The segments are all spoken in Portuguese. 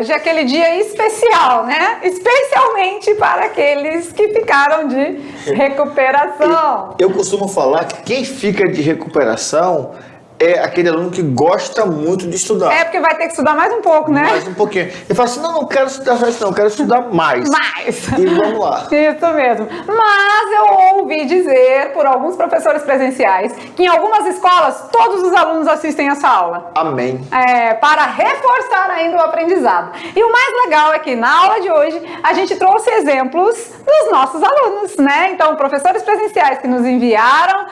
hoje é aquele dia especial, né? Especialmente para aqueles que ficaram de recuperação. Eu costumo falar que quem fica de recuperação é aquele aluno que gosta muito de estudar. É porque vai ter que estudar mais um pouco, né? Mais um pouquinho. Ele fala assim, não quero estudar só isso não, eu quero estudar mais. Mais. E vamos lá. Isso mesmo. Mas eu ouvi dizer por alguns professores presenciais que em algumas escolas todos os alunos assistem essa aula. Amém. Para reforçar ainda o aprendizado. E o mais legal é que na aula de hoje a gente trouxe exemplos dos nossos alunos, né? Então, professores presenciais que nos enviaram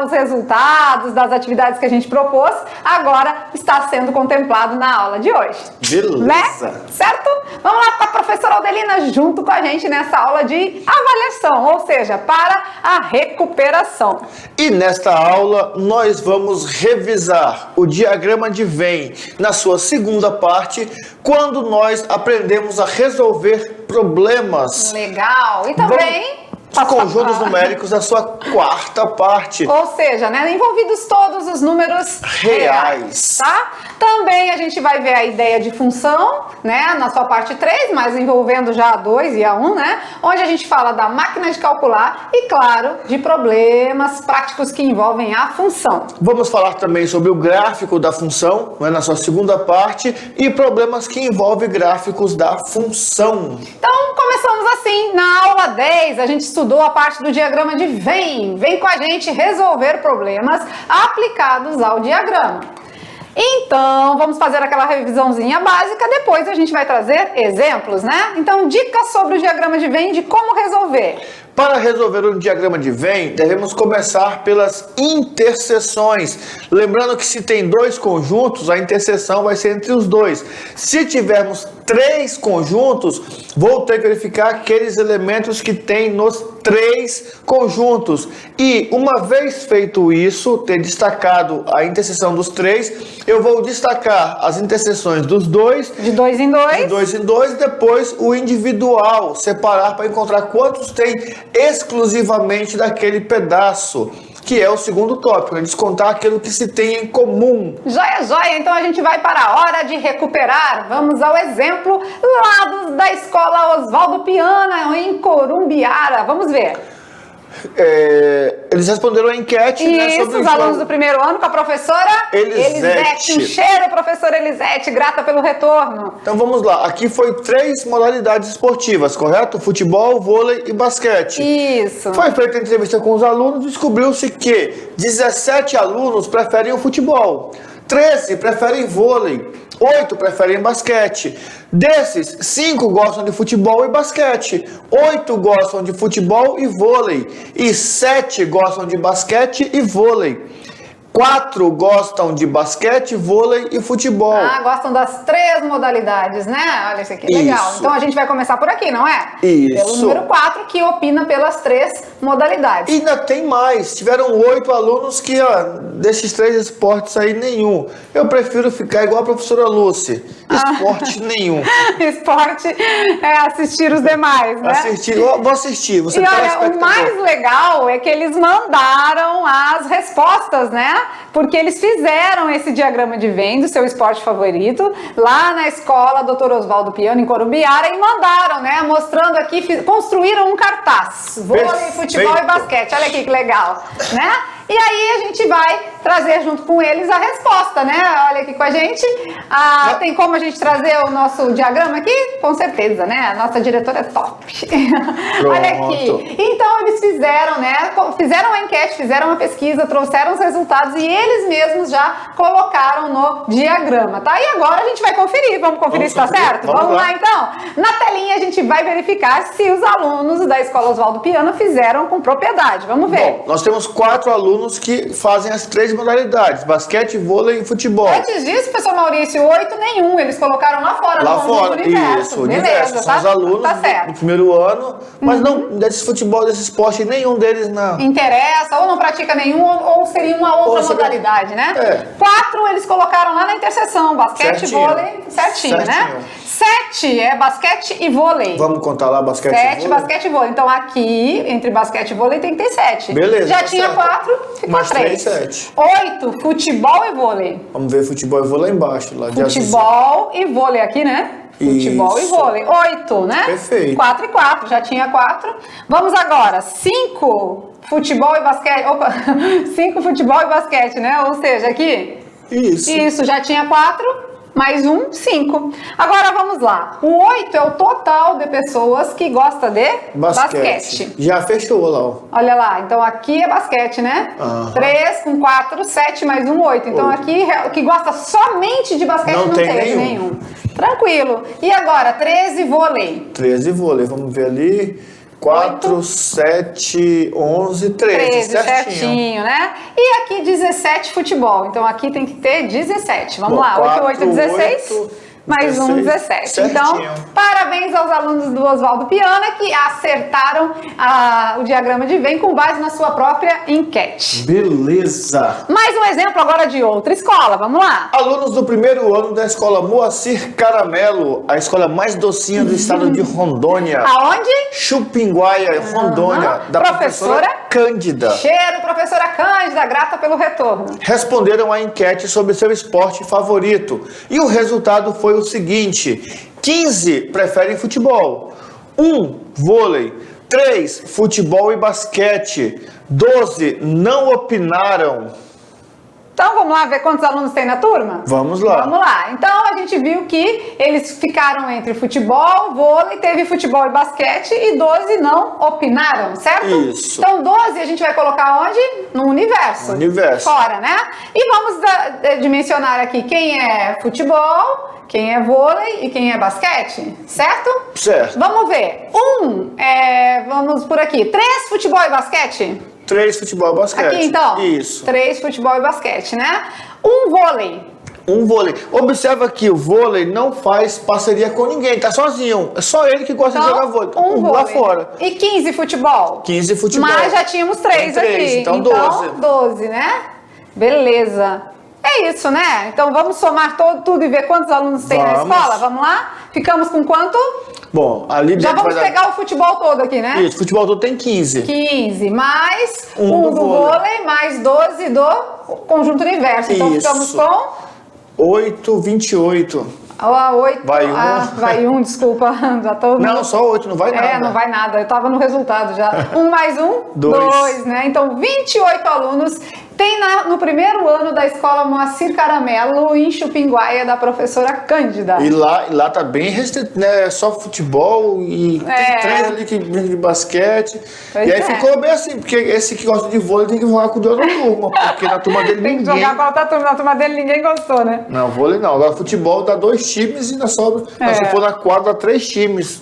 os resultados das atividades que a gente propôs, agora está sendo contemplado na aula de hoje. Beleza. Né? Certo? Vamos lá com a professora Aldelina junto com a gente nessa aula de avaliação, ou seja, para a recuperação. E nesta aula nós vamos revisar o diagrama de Venn na sua segunda parte, quando nós aprendemos a resolver problemas. Legal. E também os conjuntos numéricos na sua quarta parte. Ou seja, né, envolvidos todos os números reais, tá? Também a gente vai ver a ideia de função, né, na sua parte 3, mas envolvendo já a 2 e a 1, né? Onde a gente fala da máquina de calcular e, claro, de problemas práticos que envolvem a função. Vamos falar também sobre o gráfico da função, né, na sua segunda parte, e problemas que envolvem gráficos da função. Então, começamos assim. Na aula 10, a gente estudou a parte do diagrama de Venn. Vem com a gente resolver problemas aplicados ao diagrama. Então, vamos fazer aquela revisãozinha básica, depois a gente vai trazer exemplos, né? Então, dicas sobre o diagrama de Venn de como resolver. Para resolver um diagrama de Venn, devemos começar pelas interseções. Lembrando que se tem dois conjuntos, a interseção vai ser entre os dois. Se tivermos três conjuntos, vou ter que verificar aqueles elementos que tem nos três conjuntos. E uma vez feito isso, ter destacado a interseção dos três, eu vou destacar as interseções dos dois. De dois em dois. De dois em dois, e depois o individual, separar para encontrar quantos tem exclusivamente daquele pedaço, que é o segundo tópico, descontar aquilo que se tem em comum. Joia, joia! Então a gente vai para a hora de recuperar. Vamos ao exemplo lá da escola Oswaldo Piana, em Corumbiara. Vamos ver. Eles responderam a enquete, isso, né, sobre os alunos do primeiro ano com a professora Elisete. Um cheiro, professora Elisete, grata pelo retorno. Então vamos lá, aqui foi 3 modalidades esportivas, correto? Futebol, vôlei e basquete. Isso. Foi feita a entrevista com os alunos, descobriu-se que 17 alunos preferem o futebol, 13 preferem vôlei, 8 preferem basquete. Desses, 5 gostam de futebol e basquete, 8 gostam de futebol e vôlei, e 7 gostam de basquete e vôlei. 4 gostam de basquete, vôlei e futebol. Gostam das 3 modalidades, né? Olha, isso aqui é legal. Isso. Então a gente vai começar por aqui, não é? Isso. Pelo número 4, que opina pelas 3 modalidades. E ainda tem mais. Tiveram 8 alunos que, desses 3 esportes aí, nenhum. Eu prefiro ficar igual a professora Lúcia. Esporte nenhum. Esporte é assistir os demais, né? Vou assistir. Você e olha, o mais legal é que eles mandaram as respostas, né? Porque eles fizeram esse diagrama de Venn do seu esporte favorito lá na escola Dr. Oswaldo Piana, em Corumbiara, e mandaram, né? Mostrando aqui, construíram um cartaz. Vôlei, futebol e basquete. Olha aqui que legal, né? E aí a gente vai trazer junto com eles a resposta, né? Olha aqui com a gente. Tem como a gente trazer o nosso diagrama aqui? Com certeza, né? A nossa diretora é top. Olha aqui. Então eles fizeram, né? Fizeram a enquete, fizeram uma pesquisa, trouxeram os resultados e eles mesmos já colocaram no diagrama, tá? E agora a gente vai conferir. Vamos conferir se tá certo? Vamos lá então? Na telinha a gente vai verificar se os alunos da Escola Oswaldo Piana fizeram com propriedade. Vamos ver. Bom, nós temos 4 alunos que fazem as 3 modalidades, basquete, vôlei e futebol. Antes disso, professor Maurício, 8 nenhum, eles colocaram lá fora. Lá fora, universo. isso, universo. São os alunos do primeiro ano, mas não desse futebol, desse esporte, nenhum deles não interessa, ou não pratica nenhum, ou seria uma outra modalidade, né? 4 eles colocaram lá na interseção, basquete, certinho. Vôlei, certinho, né? 7 é basquete e vôlei. Vamos contar lá basquete e vôlei? 7 basquete e vôlei. Então aqui, entre basquete e vôlei, tem que ter 7. Beleza. Já tinha 4, ficou mais 3. 7. 8, futebol e vôlei. Vamos ver futebol e vôlei lá embaixo. Lá futebol e vôlei aqui, né? Futebol Isso. e vôlei. 8, né? Perfeito. 4 e 4, já tinha 4. Vamos agora, 5 futebol e basquete. Opa, 5 futebol e basquete, né? Ou seja, aqui. Isso. Já tinha 4. Mais 1, 5. Agora vamos lá. O 8 é o total de pessoas que gosta de basquete. Já fechou lá, ó. Olha lá, então aqui é basquete, né? Aham. 3 com 4, 7 mais 1, 8. Então 8. aqui, o que gosta somente de basquete não tem teve nenhum. Tranquilo. E agora, 13 vôlei. 13 vôlei, vamos ver ali. 4, 7, 11, 13. Certinho, né? E aqui 17 futebol. Então aqui tem que ter 17. Vamos Bom, lá, 8, 8, 4, 16. 8, mais 1, 17. Certinho. Então, parabéns aos alunos do Oswaldo Piana que acertaram o diagrama de Venn com base na sua própria enquete. Beleza. Mais um exemplo agora de outra escola, vamos lá. Alunos do primeiro ano da escola Moacir Caramelo, a escola mais docinha do estado de Rondônia. Aonde? Chupinguaia, Rondônia, da professora Cândida. Cheiro, professora Cândida, grata pelo retorno. Respondeu a enquete sobre seu esporte favorito. E o resultado foi o seguinte: 15 preferem futebol, 1 vôlei, 3 futebol e basquete, 12 não opinaram. Então vamos lá ver quantos alunos tem na turma? Vamos lá. Vamos lá. Então a gente viu que eles ficaram entre futebol, vôlei, teve futebol e basquete e 12 não opinaram, certo? Isso. Então 12 a gente vai colocar onde? No universo. Universo. Fora, né? E vamos dimensionar aqui quem é futebol, quem é vôlei e quem é basquete, certo? Certo. Vamos ver. Vamos por aqui. 3 futebol e basquete? 3 futebol e basquete. Aqui então? Isso. 3 futebol e basquete, né? 1 vôlei. 1 vôlei. Observa que o vôlei não faz parceria com ninguém, tá sozinho. É só ele que gosta de jogar vôlei. Um vôlei. Lá fora. E 15 futebol? 15 futebol. Mas já tínhamos 3 Tem três, aqui. então 12. 12, né? Beleza. É isso, né? Então vamos somar tudo e ver quantos alunos tem na escola? Vamos lá? Ficamos com quanto? Bom, ali Já dentro vamos pegar o futebol todo aqui, né? Isso, futebol todo tem 15. 15, mais 1 do vôlei, mais 12 do conjunto universo. Então Isso. ficamos com 8, 28. 8. Vai 1. Vai 1, desculpa. Já tô... Não, só 8, não vai nada. Não vai nada. Eu tava no resultado já. 1 mais 1, 2, né? Então, 28 alunos tem no primeiro ano da escola Moacir Caramelo, em Chupinguaia, da professora Cândida. E lá tá bem restrito, né? Só futebol e tem 3 ali que brincam de basquete. Pois e aí é. ficou bem assim, porque esse que gosta de vôlei tem que jogar com o de outra turma, porque na turma dele Tem que ninguém... jogar com a outra turma. Na turma dele ninguém gostou, né? Não, vôlei não. Agora futebol dá 2 times e ainda sobra. Mas se for na quadra, dá 3 times.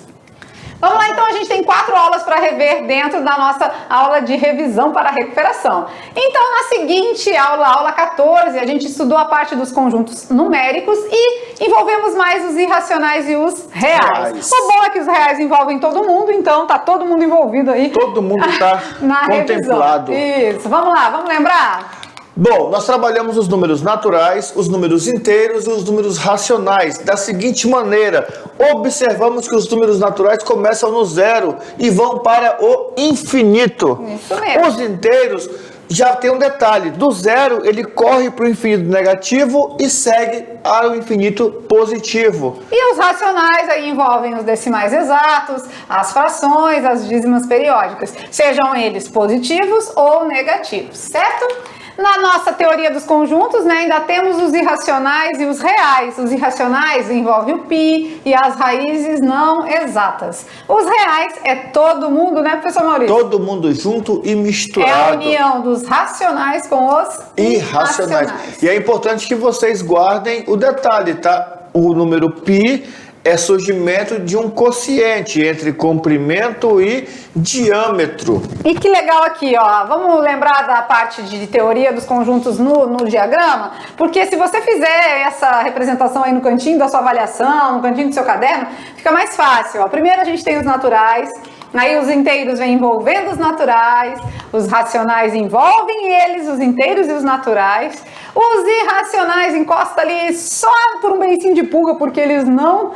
Vamos lá, então a gente tem 4 aulas para rever dentro da nossa aula de revisão para recuperação. Então, na seguinte aula, aula 14, a gente estudou a parte dos conjuntos numéricos e envolvemos mais os irracionais e os reais. O bom é que os reais envolvem todo mundo, então tá todo mundo envolvido aí. Todo mundo tá na contemplado. Revisão. Isso, vamos lá, vamos lembrar? Bom, nós trabalhamos os números naturais, os números inteiros e os números racionais da seguinte maneira: observamos que os números naturais começam no 0 e vão para o infinito. Isso mesmo. Os inteiros já tem um detalhe: do 0 ele corre para o infinito negativo e segue para o infinito positivo. E os racionais aí envolvem os decimais exatos, as frações, as dízimas periódicas, sejam eles positivos ou negativos, certo? Na nossa teoria dos conjuntos, né, ainda temos os irracionais e os reais. Os irracionais envolvem o π e as raízes não exatas. Os reais é todo mundo, né, professor Maurício? Todo mundo junto e misturado. É a união dos racionais com os irracionais. E é importante que vocês guardem o detalhe, tá? O número π é surgimento de um quociente entre comprimento e diâmetro. E que legal aqui, ó. Vamos lembrar da parte de teoria dos conjuntos no diagrama? Porque se você fizer essa representação aí no cantinho da sua avaliação, no cantinho do seu caderno, fica mais fácil, ó. Primeiro a gente tem os naturais, aí os inteiros vêm envolvendo os naturais, os racionais envolvem eles, os inteiros e os naturais. Os irracionais encosta ali só por um beicinho de pulga, porque eles não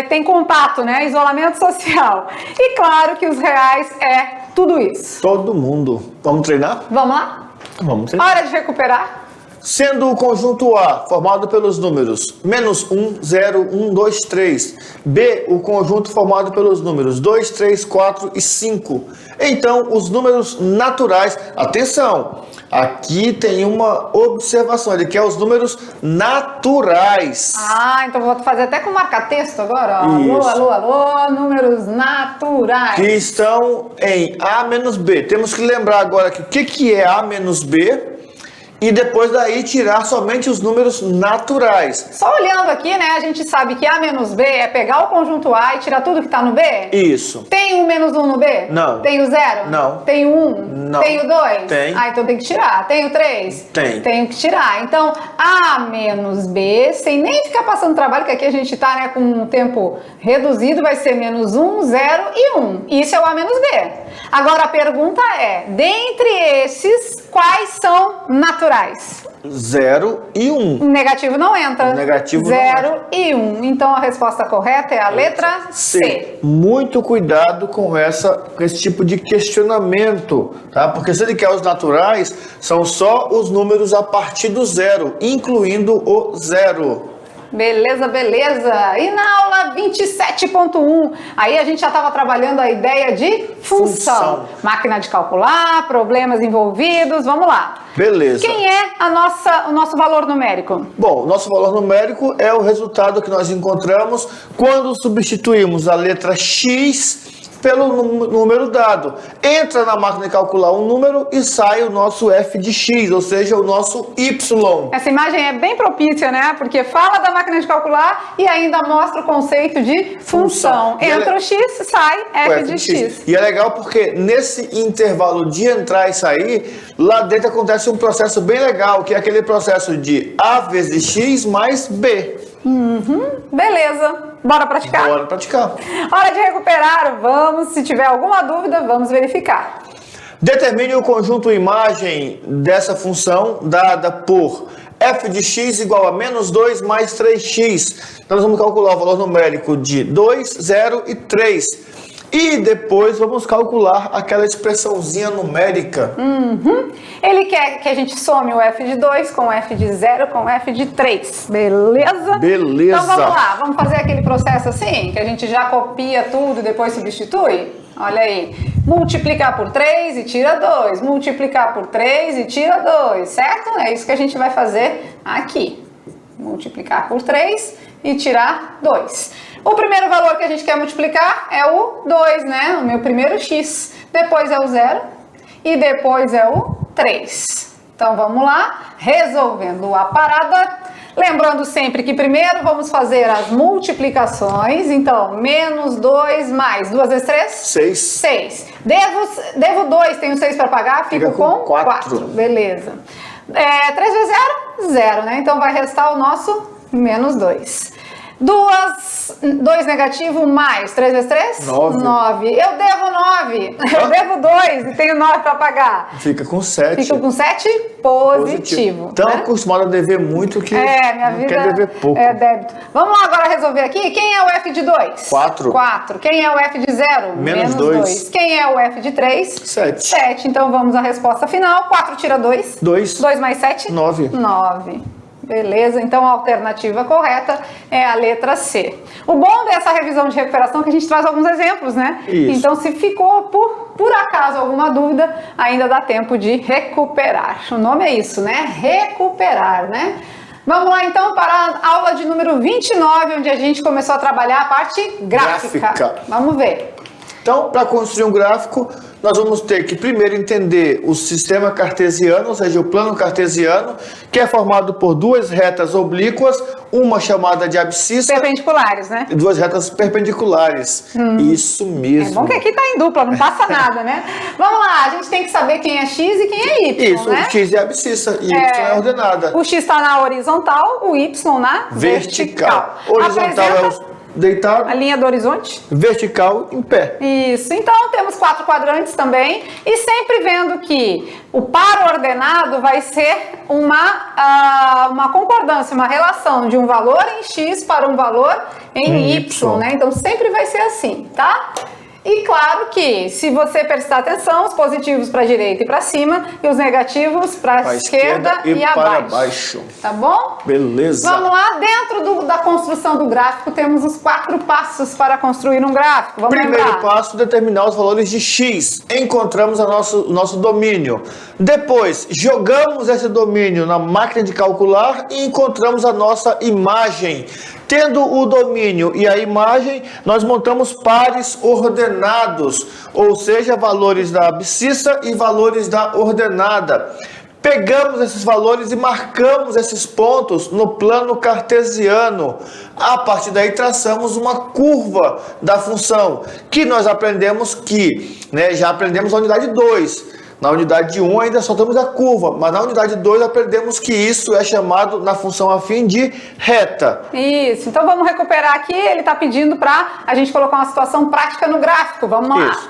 têm contato, né? Isolamento social. E claro que os reais é tudo isso. Todo mundo. Vamos treinar? Vamos lá? Vamos treinar. Hora de recuperar? Sendo o conjunto A formado pelos números -1, 0, 1, 2, 3. B, o conjunto formado pelos números 2, 3, 4 e 5. Então, os números naturais, atenção, aqui tem uma observação, ele quer os números naturais. Então vou fazer até com marca-texto agora, ó. Isso. Alô, alô, alô, números naturais. Que estão em A menos B. Temos que lembrar agora que o que é A menos B e depois daí tirar somente os números naturais. Só olhando aqui, né, a gente sabe que A menos B é pegar o conjunto A e tirar tudo que tá no B? Isso. Tem o -1 no B? Não. Tem o 0? Não. Tem o 1? Não. Tem o 2? Tem. Então tem que tirar. Tem o 3? Tem. Tenho que tirar. Então, A menos B, sem nem ficar passando trabalho, que aqui a gente tá, né, com um tempo reduzido, vai ser -1, 0 e 1. Isso é o A menos B. Agora a pergunta é, dentre esses, quais são naturais? 0 e 1. Negativo não entra. Negativo não 0 e 1. Então a resposta correta é a letra C. Muito cuidado com esse tipo de questionamento, tá? Porque se ele quer os naturais, são só os números a partir do 0, incluindo o 0. Beleza, beleza. E na aula 27.1, aí a gente já estava trabalhando a ideia de função. Máquina de calcular, problemas envolvidos, vamos lá. Beleza. Quem é o nosso valor numérico? Bom, o nosso valor numérico é o resultado que nós encontramos quando substituímos a letra X pelo número dado. Entra na máquina de calcular um número e sai o nosso f de x, ou seja, o nosso y. Essa imagem é bem propícia, né? Porque fala da máquina de calcular e ainda mostra o conceito de função. Entra o x, sai f de x. E é legal porque nesse intervalo de entrar e sair, lá dentro acontece um processo bem legal, que é aquele processo de a vezes x mais b. Beleza. Bora praticar? Bora praticar. Hora de recuperar. Vamos, se tiver alguma dúvida, vamos verificar. Determine o conjunto imagem dessa função dada por f de x igual a -2 mais 3x. Nós vamos calcular o valor numérico de 2, 0 e 3. E depois vamos calcular aquela expressãozinha numérica. Ele quer que a gente some o f de 2 com o f de 0 com o f de 3. Beleza? Beleza. Então vamos lá, vamos fazer aquele processo assim, que a gente já copia tudo e depois substitui? Olha aí. Multiplicar por 3 e tira 2. Multiplicar por 3 e tira 2, certo? É isso que a gente vai fazer aqui. Multiplicar por 3 e tirar 2. O primeiro valor que a gente quer multiplicar é o 2, né? O meu primeiro x. Depois é o 0 e depois é o 3. Então vamos lá, resolvendo a parada. Lembrando sempre que primeiro vamos fazer as multiplicações. Então, -2 mais 2 vezes 3? 6. 6. Devo 2, tenho 6 para pagar, fico com 4. Beleza. 3 vezes 0? 0, né? Então vai restar o nosso -2. 2 negativo mais 3 vezes 3? 9. 9. Eu devo 9. Eu devo 2 e tenho 9 para pagar. Fica com 7. Fica com 7 positivo. Tão né? acostumado a dever muito que minha não vida quer dever pouco. É débito. Vamos lá agora resolver aqui. Quem é o f de 2? 4. 4. Quem é o f de 0? -2. Quem é o f de 3? 7. 7. Então vamos à resposta final. 4 tira 2. 2. 2 mais 7? 9. 9. Beleza, então a alternativa correta é a letra C. O bom dessa revisão de recuperação é que a gente traz alguns exemplos, né? Isso. Então, se ficou por acaso alguma dúvida, ainda dá tempo de recuperar. O nome é isso, né? Recuperar, né? Vamos lá então para a aula de número 29, onde a gente começou a trabalhar a parte gráfica. Vamos ver. Então, para construir um gráfico, nós vamos ter que primeiro entender o sistema cartesiano, ou seja, o plano cartesiano, que é formado por duas retas oblíquas, uma chamada de abscissa. Perpendiculares, né? E duas retas perpendiculares. Isso mesmo. É bom que aqui tá em dupla, não passa nada, né? Vamos lá, a gente tem que saber quem é x e quem é y, Isso, né? o x é a abscissa e y é ordenada. O x está na horizontal, o y na vertical. Horizontal é o deitado, a linha do horizonte. vertical em pé. Isso, então temos 4 quadrantes também e sempre vendo que o par ordenado vai ser uma concordância, uma relação de um valor em x para um valor em y, né? Então sempre vai ser assim, tá? E claro que, se você prestar atenção, os positivos para a direita e para cima e os negativos para a esquerda e para abaixo. baixo. Tá bom? Beleza. Vamos lá, dentro da construção do gráfico, temos os 4 passos para construir um gráfico. Vamos Primeiro lembrar. passo, determinar os valores de x. Encontramos o nosso domínio. Depois, jogamos esse domínio na máquina de calcular e encontramos a nossa imagem. Tendo o domínio e a imagem, nós montamos pares ordenados, ou seja, valores da abscissa e valores da ordenada. Pegamos esses valores e marcamos esses pontos no plano cartesiano. A partir daí traçamos uma curva da função, que nós aprendemos já aprendemos na unidade 2. Na unidade 1 ainda só temos a curva, mas na unidade 2 aprendemos que isso é chamado na função afim de reta. Isso, então vamos recuperar aqui, ele está pedindo para a gente colocar uma situação prática no gráfico, vamos lá. Isso.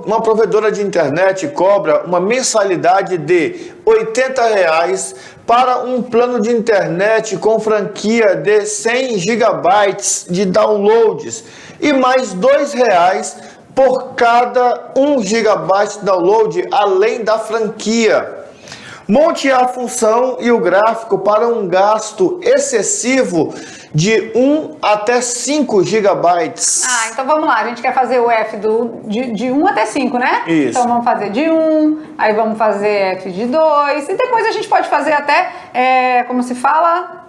Uma provedora de internet cobra uma mensalidade de R$80 para um plano de internet com franquia de 100 GB de downloads e mais R$2 por cada 1 GB de download além da franquia. Monte a função e o gráfico para um gasto excessivo de 1 até 5 GB. Então vamos lá, a gente quer fazer o F de 1 até 5, né? Isso. Então vamos fazer de 1, aí vamos fazer F de 2, e depois a gente pode fazer até, como se fala,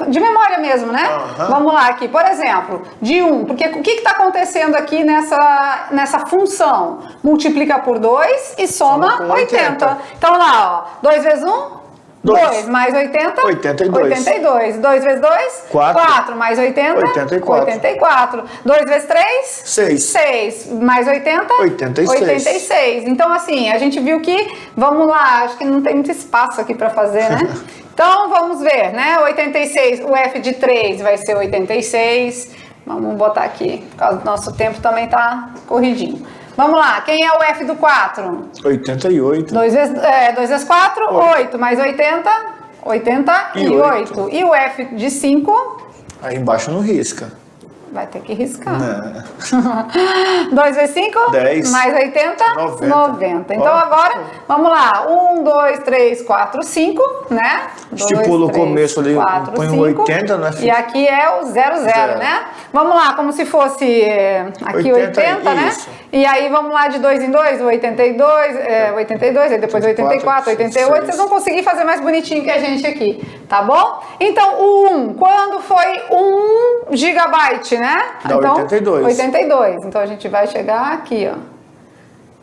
de memória mesmo, né? Vamos lá aqui, por exemplo, de 1, porque o que está acontecendo aqui nessa função? Multiplica por 2 e soma 80. Então lá, ó, 2 vezes 1? 2 mais 80? 82. 2 vezes 2? 4 mais 80? 84. 2 vezes 3? 6 mais 80? 86. Então assim, a gente viu que, vamos lá, acho que não tem muito espaço aqui para fazer, né? Então vamos ver, né? 86, o F de 3 vai ser 86. Vamos botar aqui, por causa do nosso tempo também tá corridinho. Vamos lá, quem é o F do 4? 88. 2 vezes 4, 8 mais 80, 88. E o F de 5? Aí embaixo não risca. Vai ter que riscar. 2 vezes 5? 10. Mais 80? 90. Então agora, vamos lá. 1, 2, 3, 4, 5, né? Estipula o começo ali, põe o 80, né? E aqui é o 00, né? Vamos lá, como se fosse aqui 80, né? E aí vamos lá de 2 em 2, 82, aí depois 84, 88. Vocês vão conseguir fazer mais bonitinho que a gente aqui, tá bom? Então, o 1, quando foi 1 gigabyte, né? Dá então, 82. 82. Então a gente vai chegar aqui, ó.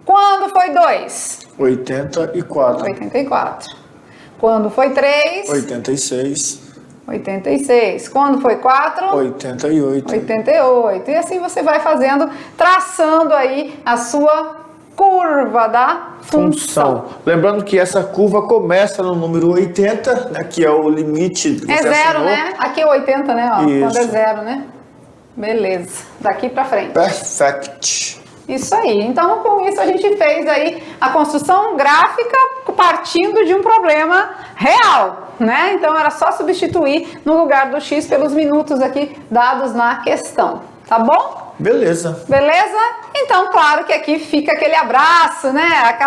Quando foi 2? 84. 84. Quando foi 3? 86. 86. Quando foi 4? 88. 88. E assim você vai fazendo, traçando aí a sua curva da função. Lembrando que essa curva começa no número 80, né, que é o limite. É 0, né? Aqui é 80, né? Ó, isso. quando é 0, né? Beleza. Daqui pra frente. Perfect. Isso aí. Então, com isso, a gente fez aí a construção gráfica partindo de um problema real, né? Então, era só substituir no lugar do X pelos minutos aqui dados na questão. Tá bom? Beleza. Beleza? Então, claro que aqui fica aquele abraço, né?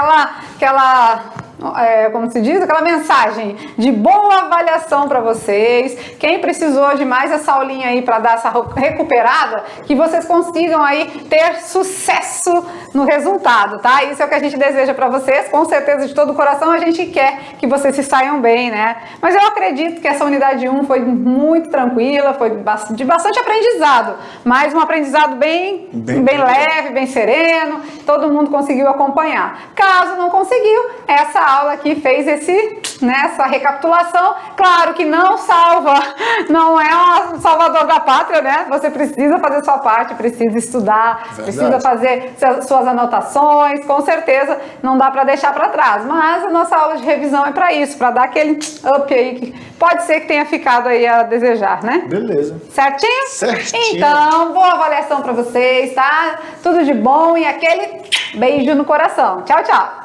Como se diz, aquela mensagem de boa avaliação para vocês. Quem precisou de mais essa aulinha aí para dar essa recuperada, que vocês consigam aí ter sucesso no resultado, tá? Isso é o que a gente deseja para vocês, com certeza de todo o coração a gente quer que vocês se saiam bem, né? Mas eu acredito que essa unidade 1 foi muito tranquila, foi de bastante aprendizado, mas um aprendizado bem leve, bem sereno, todo mundo conseguiu acompanhar. Caso não conseguiu, essa aula aqui fez essa recapitulação. Claro que não salva, não é um salvador da pátria, né? Você precisa fazer sua parte, precisa estudar, precisa fazer suas anotações, com certeza não dá para deixar para trás, mas a nossa aula de revisão é para isso, para dar aquele up aí que pode ser que tenha ficado aí a desejar, né? Beleza. Certinho? Certinho. Então, boa avaliação para vocês, tá? Tudo de bom e aquele beijo no coração. Tchau, tchau.